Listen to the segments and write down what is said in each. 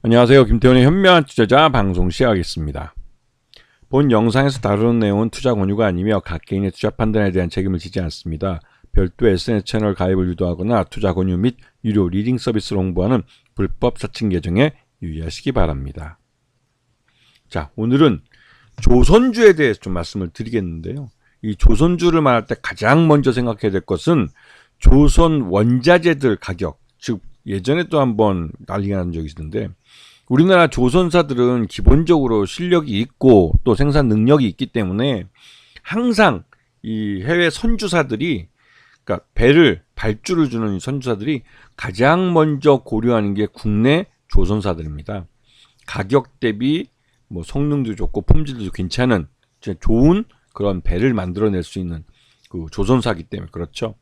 안녕하세요. 김태훈의 현명한 투자자 방송 시작하겠습니다. 본 영상에서 다루는 내용은 투자 권유가 아니며 각 개인의 투자 판단에 대한 책임을 지지 않습니다. 별도 SNS 채널 가입을 유도하거나 투자 권유 및 유료 리딩 서비스를 홍보하는 불법 사칭 계정에 유의하시기 바랍니다. 자, 오늘은 조선주에 대해서 좀 말씀을 드리겠는데요. 이 조선주를 말할 때 가장 먼저 생각해야 될 것은 조선 원자재들 가격, 즉 예전에 또 한번 난리가 난 적이 있는데, 우리나라 조선사들은 기본적으로 실력이 있고 또 생산 능력이 있기 때문에 항상 이 해외 선주사들이, 그러니까 발주를 주는 선주사들이 가장 먼저 고려하는 게 국내 조선사들입니다. 가격 대비 뭐 성능도 좋고 품질도 괜찮은 좋은 그런 배를 만들어낼 수 있는 그 조선사기 때문에 그렇죠.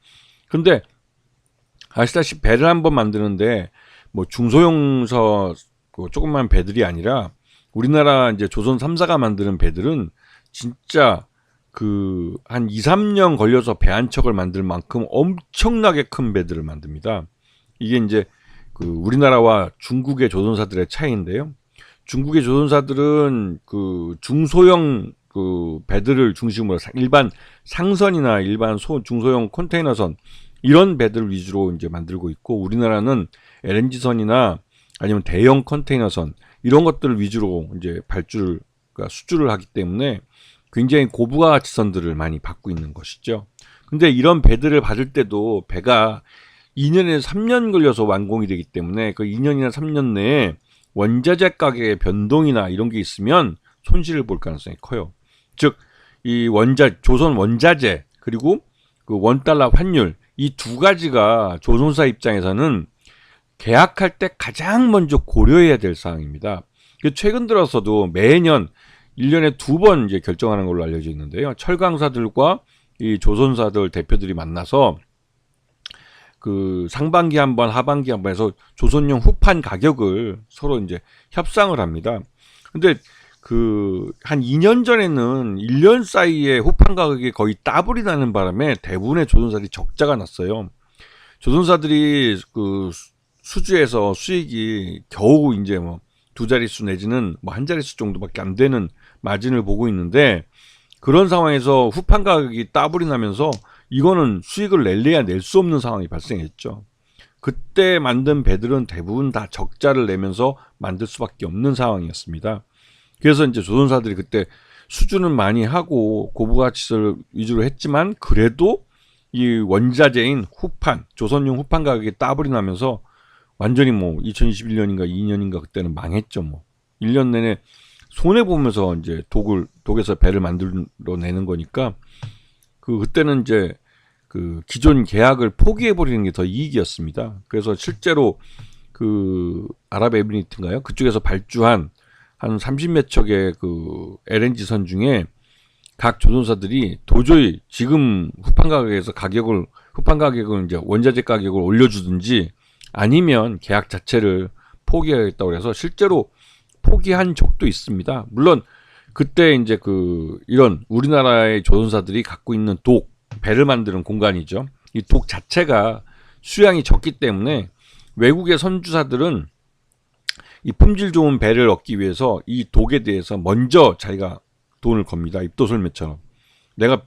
근데 아시다시피 배를 한번 만드는데 뭐 중소형서 조그만 배들이 아니라 우리나라 이제 조선 3사가 만드는 배들은 진짜 그 한 2, 3년 걸려서 배 한 척을 만들 만큼 엄청나게 큰 배들을 만듭니다. 이게 이제 그 우리나라와 중국의 조선사들의 차이인데요. 중국의 조선사들은 그 중소형 그 배들을 중심으로 일반 상선이나 일반 중소형 컨테이너선 이런 배들 위주로 이제 만들고 있고, 우리나라는 LNG선이나 아니면 대형 컨테이너선 이런 것들을 위주로 이제 발주를, 그러니까 수주를 하기 때문에 굉장히 고부가가치선들을 많이 받고 있는 것이죠. 근데 이런 배들을 받을 때도 배가 2년에서 3년 걸려서 완공이 되기 때문에 그 2년이나 3년 내에 원자재 가격의 변동이나 이런 게 있으면 손실을 볼 가능성이 커요. 즉, 이 조선 원자재 그리고 그 원달러 환율, 이 두 가지가 조선사 입장에서는 계약할 때 가장 먼저 고려해야 될 사항입니다. 최근 들어서도 매년 1년에 2번 이제 결정하는 걸로 알려져 있는데요. 철강사들과 이 조선사들 대표들이 만나서 그 상반기 한번 하반기 한번 해서 조선용 후판 가격을 서로 이제 협상을 합니다. 근데 그 한 2년 전에는 1년 사이에 후판 가격이 거의 더블이 나는 바람에 대부분의 조선사들이 적자가 났어요. 조선사들이 그 수주에서 수익이 겨우 이제 뭐 두 자릿수 내지는 뭐 한 자릿수 정도밖에 안 되는 마진을 보고 있는데, 그런 상황에서 후판 가격이 더블이 나면서 이거는 수익을 낼래야 낼 수 없는 상황이 발생했죠. 그때 만든 배들은 대부분 다 적자를 내면서 만들 수밖에 없는 상황이었습니다. 그래서 이제 조선사들이 그때 수주는 많이 하고 고부가치를 위주로 했지만, 그래도 이 원자재인 후판, 조선용 후판 가격이 더블이 나면서 완전히 뭐 2021년인가 2년인가 그때는 망했죠. 뭐 1년 내내 손해 보면서 이제 독에서 배를 만들어내는 거니까 그때는 이제 그 기존 계약을 포기해 버리는 게 더 이익이었습니다. 그래서 실제로 그 아랍에미리트인가요? 그쪽에서 발주한 한 30몇 척의 그 LNG 선 중에 각 조선사들이 도저히 지금 후판 가격을 이제 원자재 가격을 올려주든지 아니면 계약 자체를 포기하겠다고 해서 실제로 포기한 적도 있습니다. 물론 그때 이제 그 이런 우리나라의 조선사들이 갖고 있는 배를 만드는 공간이죠. 이 독 자체가 수량이 적기 때문에 외국의 선주사들은 이 품질 좋은 배를 얻기 위해서 이 독에 대해서 먼저 자기가 돈을 겁니다. 입도설매처럼. 내가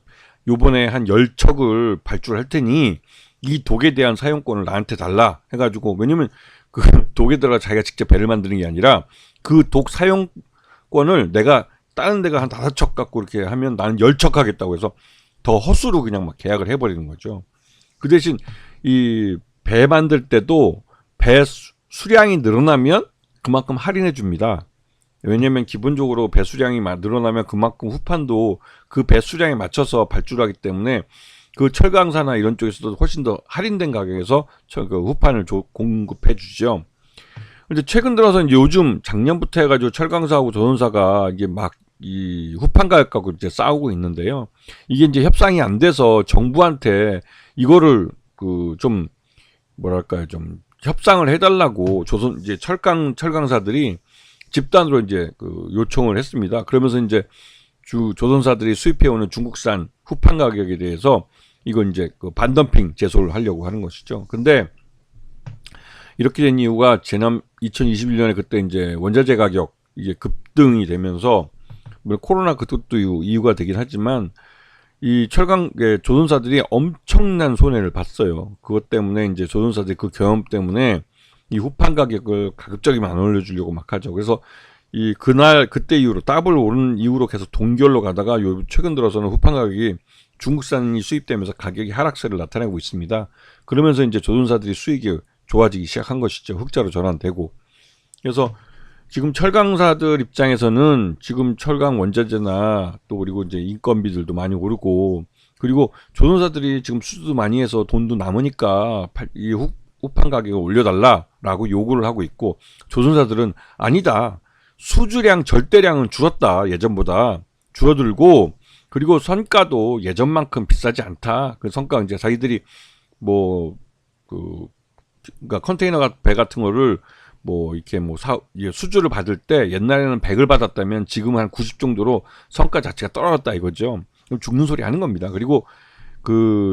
요번에 한 10척을 발주를 할 테니 이 독에 대한 사용권을 나한테 달라 해가지고, 왜냐면 그 독에 들어가 자기가 직접 배를 만드는 게 아니라 그 독 사용권을 내가 다른 데가 한 5척 갖고 이렇게 하면 나는 10척 하겠다고 해서 더 허수로 그냥 막 계약을 해버리는 거죠. 그 대신 이 배 만들 때도 배 수량이 늘어나면 그만큼 할인해 줍니다. 왜냐면 기본적으로 배 수량이 늘어나면 그만큼 후판도 그 배 수량에 맞춰서 발주를 하기 때문에 그 철강사나 이런 쪽에서도 훨씬 더 할인된 가격에서 그 후판을 공급해 주죠. 근데 최근 들어서 이제 요즘 작년부터 해가지고 철강사하고 조선사가 이게 막 이 후판 가격 갖고 이제 싸우고 있는데요. 이게 이제 협상이 안 돼서 정부한테 이거를 그 좀 뭐랄까요, 좀 협상을 해달라고 이제 철강사들이 집단으로 이제 그 요청을 했습니다. 그러면서 이제 조선사들이 수입해오는 중국산 후판 가격에 대해서 이건 이제 그 반덤핑 제소를 하려고 하는 것이죠. 근데 이렇게 된 이유가 지난 2021년에 그때 이제 원자재 가격 이게 급등이 되면서 물론 코로나 그것도 이유가 되긴 하지만 이 철강 조선사들이 엄청난 손해를 봤어요. 그것 때문에 이제 조선사들이 그 경험 때문에 이 후판 가격을 가급적이면 안 올려주려고 막 하죠. 그래서 이 그때 이후로 더블 오른 이후로 계속 동결로 가다가 요 최근 들어서는 후판 가격이 중국산이 수입되면서 가격이 하락세를 나타내고 있습니다. 그러면서 이제 조선사들이 수익이 좋아지기 시작한 것이죠. 흑자로 전환되고. 그래서 지금 철강사들 입장에서는 지금 철강 원자재나 또 그리고 이제 인건비들도 많이 오르고 그리고 조선사들이 지금 수주도 많이 해서 돈도 남으니까 이 후판 가격을 올려달라라고 요구를 하고 있고 조선사들은 아니다. 수주량 절대량은 줄었다. 예전보다 줄어들고 그리고 선가도 예전만큼 비싸지 않다. 그 선가 이제 자기들이 그러니까 컨테이너 배 같은 거를 이렇게 수주를 받을 때 옛날에는 100을 받았다면 지금은 한 90 정도로 성과 자체가 떨어졌다 이거죠. 그럼 죽는 소리 하는 겁니다. 그리고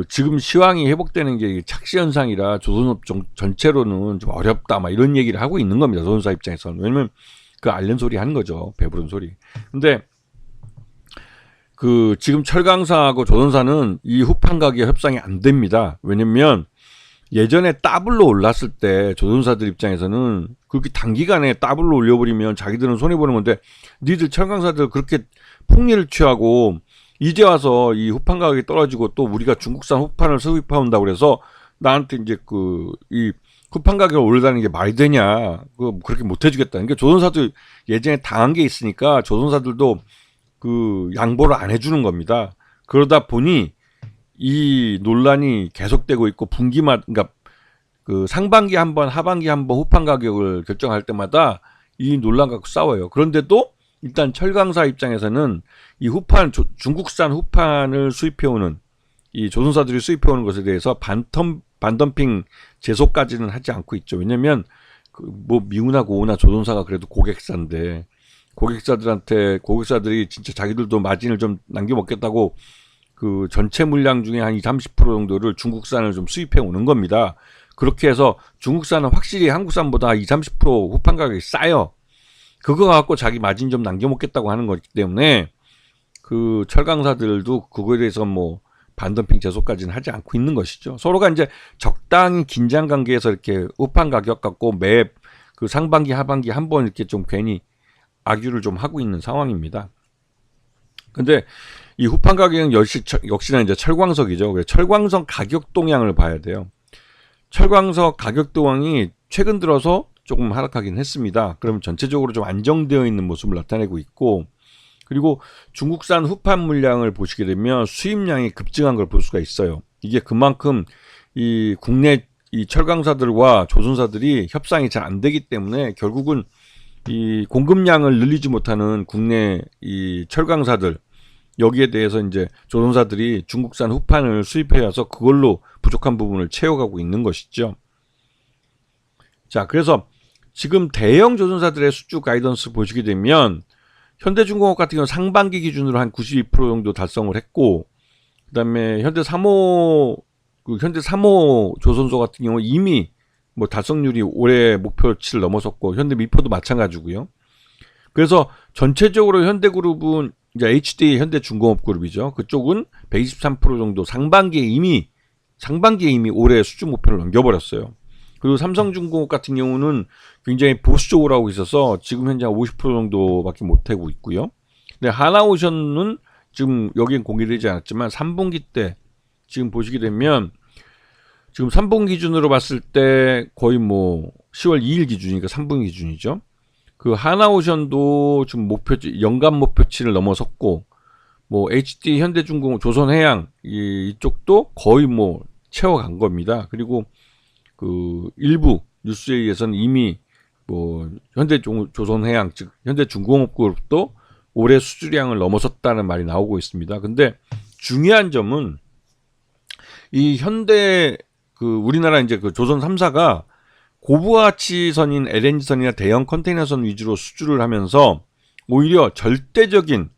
지금 시황이 회복되는 게 착시 현상이라 조선업 전체로는 좀 어렵다 막 이런 얘기를 하고 있는 겁니다. 조선사 입장에서는. 왜냐면 알렌 소리 하는 거죠. 배부른 소리. 근데 지금 철강사하고 조선사는 이 후판 가격 협상이 안 됩니다. 왜냐면 예전에 더블로 올랐을 때 조선사들 입장에서는 그렇게 단기간에 더블로 올려버리면 자기들은 손해보는 건데 니들 철강사들 그렇게 폭리를 취하고 이제 와서 이 후판 가격이 떨어지고 또 우리가 중국산 후판을 수입해온다고 그래서 나한테 이제 이 후판 가격을 올려다는 게 말이 되냐. 그렇게 못 해주겠다. 그러니까 조선사들 예전에 당한 게 있으니까 조선사들도 양보를 안 해주는 겁니다. 그러다 보니 이 논란이 계속되고 있고 그러니까 상반기 한 번, 하반기 한 번 후판 가격을 결정할 때마다 이 논란 갖고 싸워요. 그런데도 일단 철강사 입장에서는 이 중국산 후판을 수입해오는 이 조선사들이 수입해오는 것에 대해서 반덤핑 제소까지는 하지 않고 있죠. 왜냐면 미우나 고우나 조선사가 그래도 고객사인데 고객사들이 진짜 자기들도 마진을 좀 남겨먹겠다고 전체 물량 중에 한 20-30% 정도를 중국산을 좀 수입해 오는 겁니다. 그렇게 해서 중국산은 확실히 한국산보다 20-30% 후판 가격이 싸요. 그거 갖고 자기 마진 좀 남겨먹겠다고 하는 거기 때문에 철강사들도 그거에 대해서 반덤핑 제소까지는 하지 않고 있는 것이죠. 서로가 이제 적당히 긴장 관계에서 이렇게 후판 가격 갖고 매 상반기 하반기 한 번 이렇게 좀 괜히 악유를 좀 하고 있는 상황입니다. 근데 이 후판 가격은 역시나 이제 철광석이죠. 철광석 가격 동향을 봐야 돼요. 철광석 가격 동향이 최근 들어서 조금 하락하긴 했습니다. 그러면 전체적으로 좀 안정되어 있는 모습을 나타내고 있고 그리고 중국산 후판 물량을 보시게 되면 수입량이 급증한 걸 볼 수가 있어요. 이게 그만큼 이 국내 이 철강사들과 조선사들이 협상이 잘 안 되기 때문에 결국은 이 공급량을 늘리지 못하는 국내 이 철강사들 여기에 대해서 이제 조선사들이 중국산 후판을 수입해 와서 그걸로 부족한 부분을 채워가고 있는 것이죠. 자, 그래서 지금 대형 조선사들의 수주 가이던스 보시게 되면 현대중공업 같은 경우는 상반기 기준으로 한 92% 정도 달성을 했고 그다음에 현대 3호 조선소 같은 경우 이미 달성률이 올해 목표치를 넘어섰고 현대미포도 마찬가지고요. 그래서 전체적으로 현대그룹은 이제 HD 현대중공업그룹이죠. 그쪽은 123% 정도 상반기에 이미 올해 수주 목표를 넘겨버렸어요. 그리고 삼성중공업 같은 경우는 굉장히 보수적으로 하고 있어서 지금 현재 50% 정도밖에 못하고 있고요. 근데 하나오션은 지금 여기엔 공개되지 않았지만 3분기 때 지금 보시게 되면 지금 3분기 기준으로 봤을 때 거의 10월 2일 기준이니까 3분기 기준이죠. 하나오션도 지금 연간 목표치를 넘어섰고 HD 현대중공업 조선해양 이쪽도 거의 채워간 겁니다. 그리고 일부 뉴스에 의해서는 이미 조선해양 즉 현대중공업그룹도 올해 수주량을 넘어섰다는 말이 나오고 있습니다. 근데 중요한 점은 이 우리나라 이제 조선 3사가 고부가치선인 LNG선이나 대형 컨테이너선 위주로 수주를 하면서 오히려 절대적인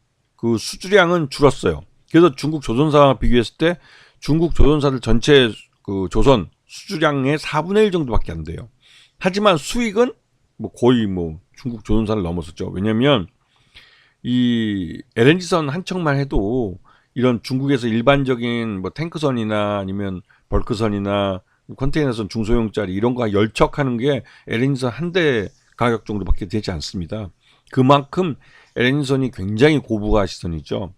수주량은 줄었어요. 그래서 중국 조선사와 비교했을 때 중국 조선사들 전체 조선 수주량의 4분의 1 정도밖에 안 돼요. 하지만 수익은 뭐 거의 뭐 중국 조선사를 넘어섰죠. 왜냐면 이 LNG선 한 척만 해도 이런 중국에서 일반적인 뭐 탱크선이나 아니면 벌크선이나 컨테이너선 중소형짜리 이런 거 10척 하는 게 LNG선 한 대 가격 정도밖에 되지 않습니다. 그만큼 LNG선이 굉장히 고부가 시선이죠.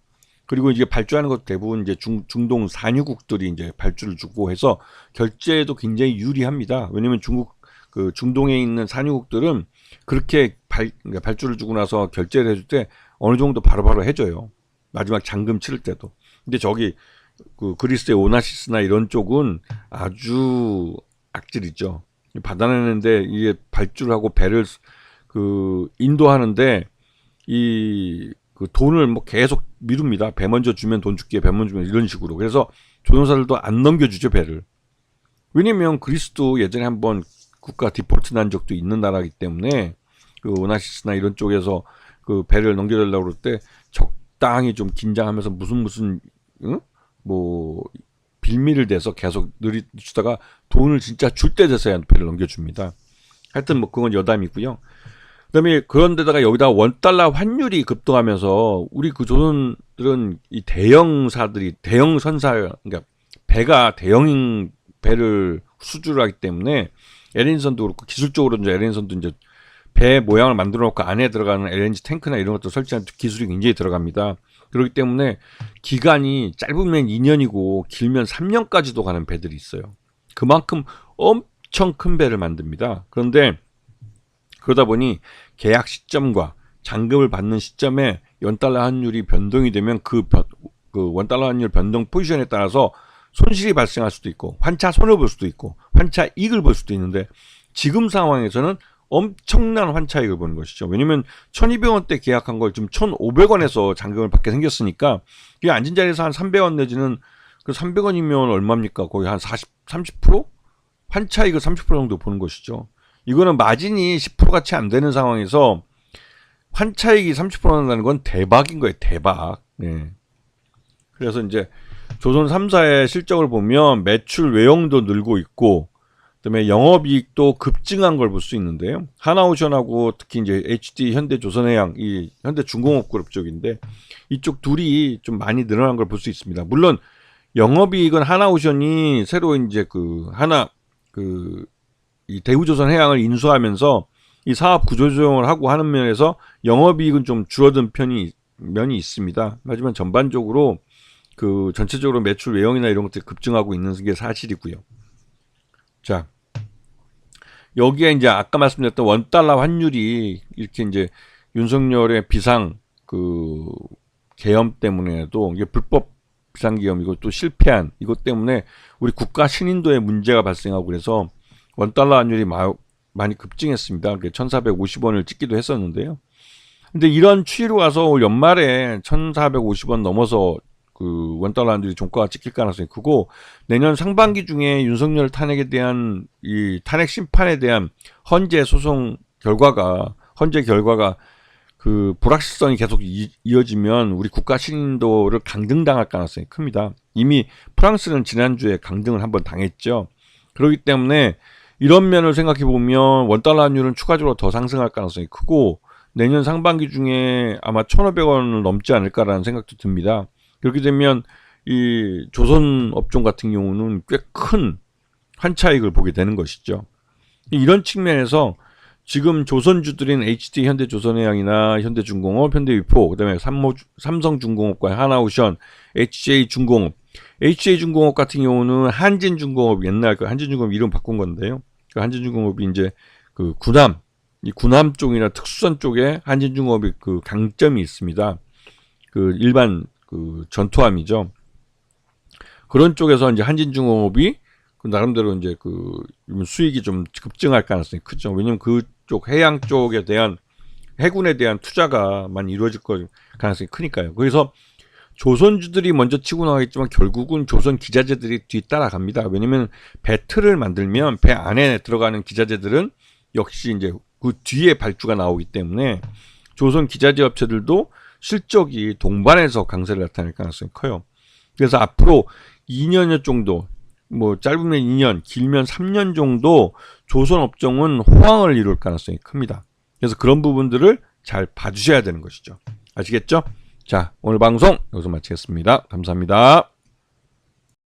그리고 이제 발주하는 것 대부분 이제 중동 산유국들이 이제 발주를 주고 해서 결제도 굉장히 유리합니다. 왜냐면 중국 그 중동에 있는 산유국들은 그렇게 그러니까 발주를 주고 나서 결제를 해줄 때 어느 정도 바로바로 해줘요. 마지막 잔금 치를 때도. 근데 저기 그 그리스의 오나시스나 이런 쪽은 아주 악질이죠. 받아내는데 이게 발주를 하고 배를 그 인도하는데 이 그 돈을 뭐 계속 미룹니다. 배 먼저 주면 돈 줄게, 배 먼저 주면 이런 식으로. 그래서 조종사들도 안 넘겨주죠, 배를. 왜냐면 그리스도 예전에 한번 국가 디폴트 난 적도 있는 나라이기 때문에 그 오나시스나 이런 쪽에서 그 배를 넘겨달라고 그럴 때 적당히 좀 긴장하면서 무슨 응? 뭐 빌미를 대서 계속 느리주다가 돈을 진짜 줄 때 돼서야 배를 넘겨줍니다. 하여튼 뭐 그건 여담이고요. 그다음에 그런데다가 여기다 원달러 환율이 급등하면서 우리 그 조선들은 이 대형사들이 대형 선사 그러니까 배가 대형 배를 수주를 하기 때문에 LNG선도 그렇고 기술적으로 이제 LNG선도 이제 배 모양을 만들어 놓고 안에 들어가는 LNG 탱크나 이런 것도 설치하는 기술이 굉장히 들어갑니다. 그렇기 때문에 기간이 짧으면 2년이고 길면 3년까지도 가는 배들이 있어요. 그만큼 엄청 큰 배를 만듭니다. 그런데 그러다 보니 계약 시점과 잔금을 받는 시점에 원달러 환율이 변동이 되면 그 원달러 환율 변동 포지션에 따라서 손실이 발생할 수도 있고 환차 손해를 볼 수도 있고 환차 이익을 볼 수도 있는데 지금 상황에서는 엄청난 환차익을 보는 것이죠. 왜냐면 1200원대 계약한 걸 지금 1500원에서 잔금을 받게 생겼으니까 그게 앉은 자리에서 한 300원 내지는 그 300원이면 얼마입니까? 거의 한 30%? 환차익을 30% 정도 보는 것이죠. 이거는 마진이 10% 채 안 되는 상황에서 환차익이 30% 난다는 건 대박인 거예요. 대박. 네. 그래서 이제 조선 3사의 실적을 보면 매출 외형도 늘고 있고 그다음에 영업이익도 급증한 걸 볼 수 있는데요. 하나오션하고 특히 이제 HD 현대조선해양 이 현대중공업그룹 쪽인데 이쪽 둘이 좀 많이 늘어난 걸 볼 수 있습니다. 물론 영업이익은 하나오션이 새로 이제 이 대우조선해양을 인수하면서 이 사업 구조조정을 하고 하는 면에서 영업이익은 좀 줄어든 면이 있습니다. 하지만 전반적으로 그 전체적으로 매출 외형이나 이런 것들이 급증하고 있는 게 사실이고요. 자, 여기에 이제 아까 말씀드렸던 원달러 환율이 이렇게 이제 윤석열의 비상 그 계엄 때문에도 이게 불법 비상계엄이고 또 실패한 이것 때문에 우리 국가 신인도에 문제가 발생하고 그래서 원달러 환율이 많이 급증했습니다. 1,450원을 찍기도 했었는데요. 근데 이런 추이로 가서 올 연말에 1,450원 넘어서 그 원달러 환율이 종가가 찍힐 가능성이 크고 내년 상반기 중에 윤석열 탄핵에 대한 이 탄핵 심판에 대한 헌재 결과가 그 불확실성이 계속 이어지면 우리 국가 신인도를 강등당할 가능성이 큽니다. 이미 프랑스는 지난주에 강등을 한번 당했죠. 그렇기 때문에 이런 면을 생각해 보면 원달러 환율은 추가적으로 더 상승할 가능성이 크고 내년 상반기 중에 아마 1,500원을 넘지 않을까라는 생각도 듭니다. 그렇게 되면 이 조선 업종 같은 경우는 꽤 큰 환차익을 보게 되는 것이죠. 이런 측면에서 지금 조선주들인 HD 현대조선해양이나 현대중공업, 현대위포, 그다음에 삼성중공업과 하나오션, HJ중공업 같은 경우는 한진중공업 옛날 그 한진중공업 이름 바꾼 건데요. 그 한진중공업이 이제 그 이 군함 쪽이나 특수선 쪽에 한진중공업이 그 강점이 있습니다. 그 일반 그 전투함이죠. 그런 쪽에서 이제 한진중공업이 그 나름대로 이제 그 수익이 좀 급증할 가능성이 크죠. 왜냐면 그쪽 해양 쪽에 대한 해군에 대한 투자가 많이 이루어질 가능성이 크니까요. 그래서 조선주들이 먼저 치고 나가겠지만 결국은 조선 기자재들이 뒤따라갑니다. 왜냐면 배틀을 만들면 배 안에 들어가는 기자재들은 역시 이제 그 뒤에 발주가 나오기 때문에 조선 기자재 업체들도 실적이 동반해서 강세를 나타낼 가능성이 커요. 그래서 앞으로 2년여 정도 뭐 짧으면 2년, 길면 3년 정도 조선업종은 호황을 이룰 가능성이 큽니다. 그래서 그런 부분들을 잘 봐주셔야 되는 것이죠. 아시겠죠? 자, 오늘 방송 여기서 마치겠습니다. 감사합니다.